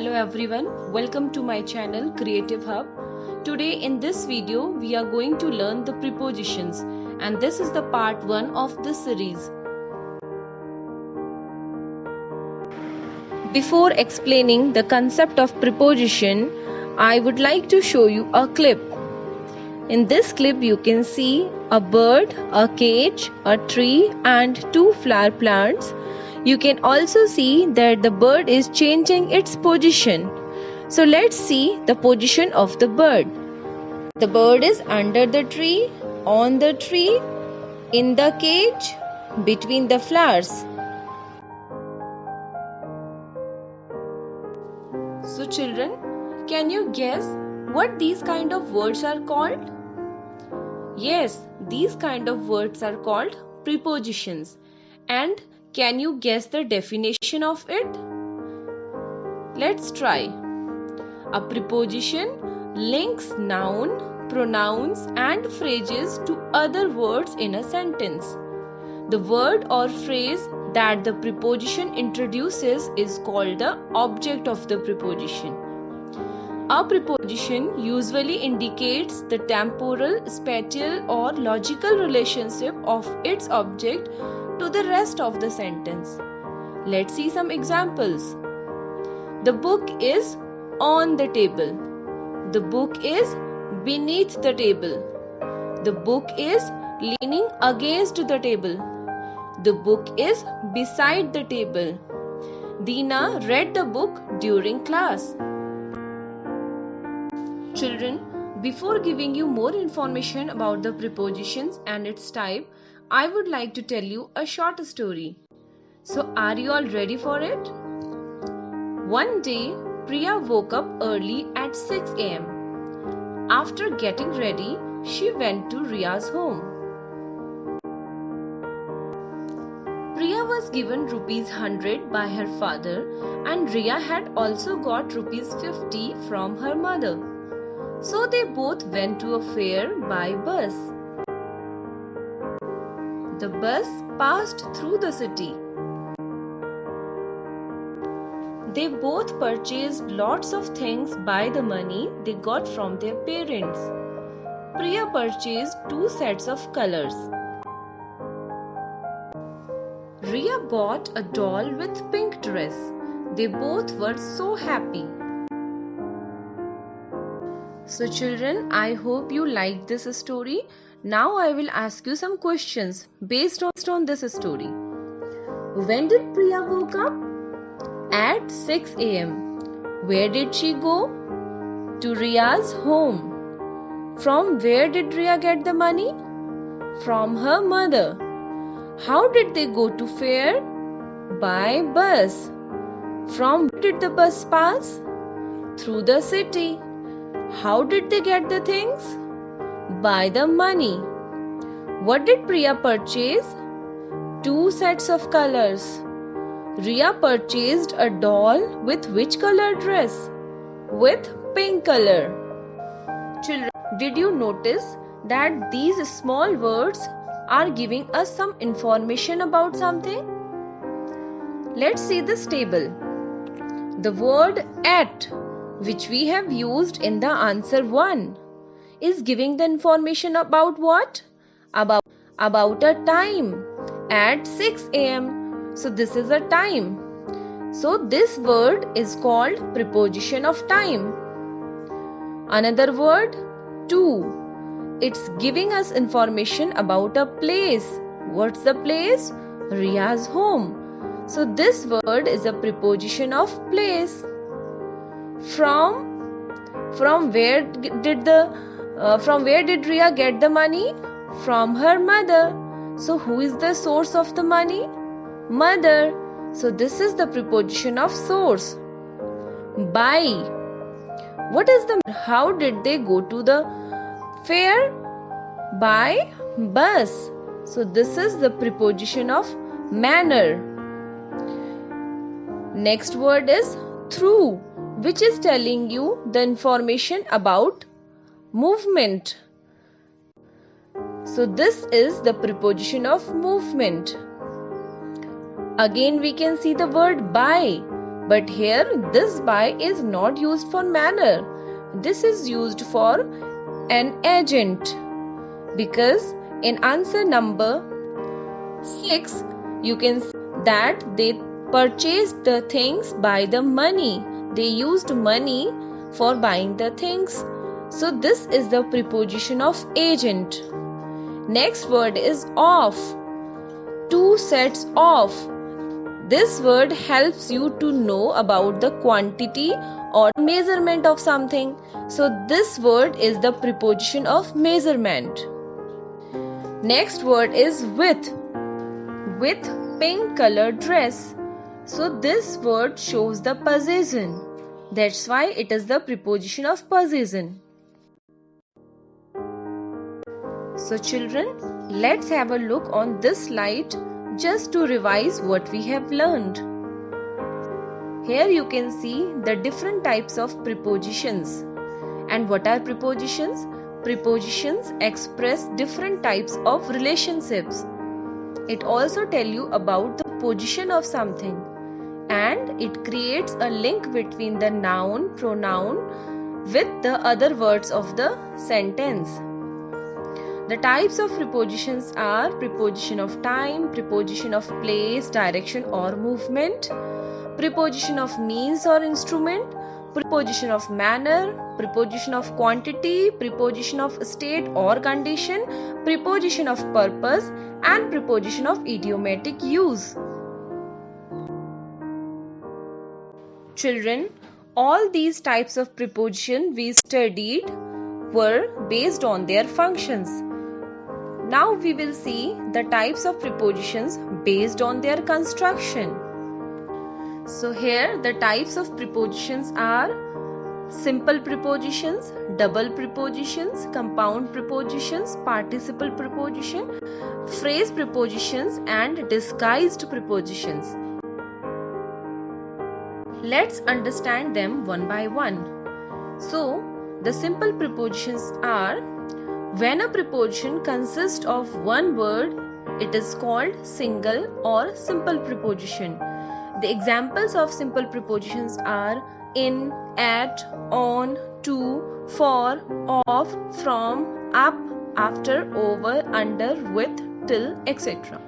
Hello everyone, welcome to my channel Creative Hub. Today in this video we are going to learn the prepositions and this is the part 1 of this series. Before explaining the concept of preposition, I would like to show you a clip. In this clip you can see a bird, a cage, a tree and 2 flower plants. You can also see that the bird is changing its position. So let's see the position of the bird. The bird is under the tree, on the tree, in the cage, between the flowers. So children, can you guess what these kind of words are called? Yes, these kind of words are called prepositions. And can you guess the definition of it? Let's try. A preposition links noun, pronouns and phrases to other words in a sentence. The word or phrase that the preposition introduces is called the object of the preposition. A preposition usually indicates the temporal, spatial or logical relationship of its object to the rest of the sentence. Let's see some examples. The book is on the table. The book is beneath the table. The book is leaning against the table. The book is beside the table. Dina read the book during class. Children, before giving you more information about the prepositions and its type, I would like to tell you a short story. So are you all ready for it? One day, Priya woke up early at 6 am. After getting ready, she went to Riya's home. Priya was given rupees 100 by her father and Riya had also got rupees 50 from her mother. So they both went to a fair by bus. The bus passed through the city. They both purchased lots of things by the money they got from their parents. Priya purchased 2 sets of colors. Riya bought a doll with pink dress. They both were so happy. So children, I hope you liked this story. Now I will ask you some questions based on this story. When did Priya woke up? At 6 am. Where did she go? To Riya's home. From where did Riya get the money? From her mother. How did they go to fair? By bus. From where did the bus pass? Through the city. How did they get the things? By the money. What did Priya purchase? 2 sets of colors. Riya purchased a doll with which color dress? With pink color. Children, did you notice that these small words are giving us some information about something? Let's see this table. The word at, which we have used in the answer 1, is giving the information about what? About a time. At 6 am. So this is a time. So this word is called preposition of time. Another word, to. It's giving us information about a place. What's the place? Riya's home. So this word is a preposition of place. From where did Riya get the money? From her mother. So who is the source of the money? Mother. So this is the preposition of source. By. What is the how did they go to the fair? By bus. So this is the preposition of manner. Next word is through, which is telling you the information about movement. So this is the preposition of movement. Again we can see the word by, But here this by is not used for manner. This is used for an agent, because in answer number 6 you can see that they purchased the things by the money. They used money for buying the things. So this is the preposition of agent. Next word is of. 2 sets of. This word helps you to know about the quantity or measurement of something. So this word is the preposition of measurement. Next word is with. With pink colored dress. So this word shows the possession. That's why it is the preposition of possession. So children, let's have a look on this slide just to revise what we have learned. Here you can see the different types of prepositions. And what are prepositions? Prepositions express different types of relationships. It also tells you about the position of something, and it creates a link between the noun, pronoun with the other words of the sentence. The types of prepositions are preposition of time, preposition of place, direction or movement, preposition of means or instrument, preposition of manner, preposition of quantity, preposition of state or condition, preposition of purpose, and preposition of idiomatic use. Children, all these types of preposition we studied were based on their functions. Now we will see the types of prepositions based on their construction. So here the types of prepositions are simple prepositions, double prepositions, compound prepositions, participle preposition, phrase prepositions, and disguised prepositions. Let's understand them one by one. So the simple prepositions are: when a preposition consists of one word, it is called single or simple preposition. The examples of simple prepositions are in, at, on, to, for, of, from, up, after, over, under, with, till, etc.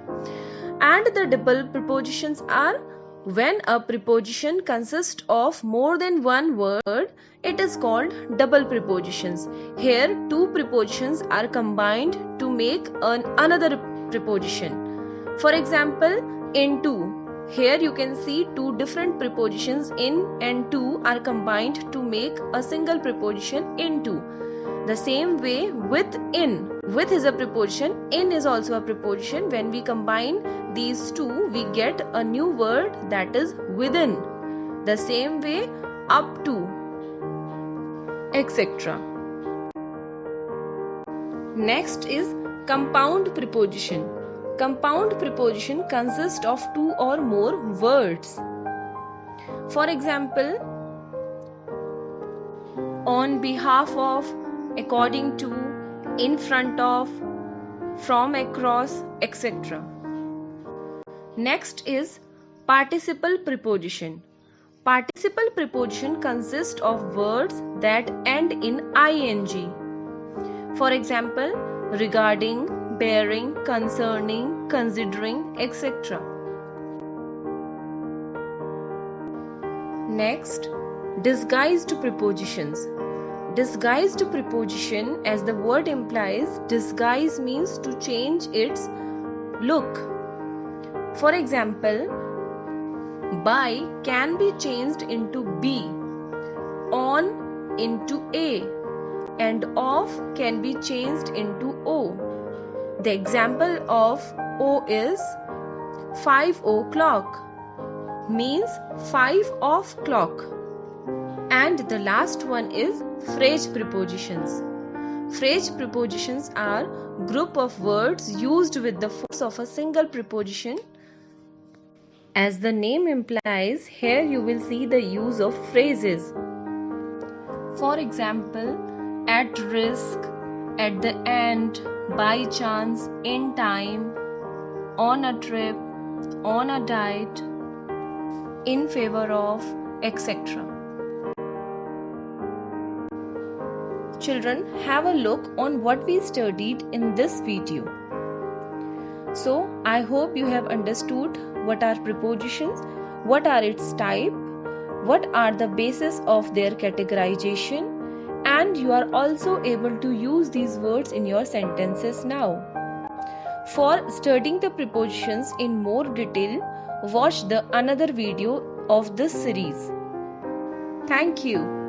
And the double prepositions are when a preposition consists of more than one word, it is called double prepositions. Here two prepositions are combined to make another preposition. For example, into. Here you can see two different prepositions in and to are combined to make a single preposition into. The same way with in. With is a preposition, in is also a preposition. When we combine these two, we get a new word, that is within. The same way up to, etc. Next is compound preposition. Compound preposition consists of two or more words. For example, on behalf of, according to, in front of, from, across, etc. Next is participle preposition. Participle preposition consists of words that end in ing. For example, regarding, bearing, concerning, considering, etc. Next, disguised prepositions. Disguised preposition, as the word implies, disguise means to change its look. For example, by can be changed into B, on into A, and off can be changed into O. The example of O is 5 o'clock, means 5 off clock. And the last one is phrase prepositions. Phrase prepositions are group of words used with the force of a single preposition. As the name implies, here you will see the use of phrases. For example, at risk, at the end, by chance, in time, on a trip, on a diet. in favor of, etc. Children, have a look on what we studied in this video. So, I hope you have understood what are prepositions, what are its type, what are the basis of their categorization, and you are also able to use these words in your sentences now. For studying the prepositions in more detail, watch the another video of this series. Thank you.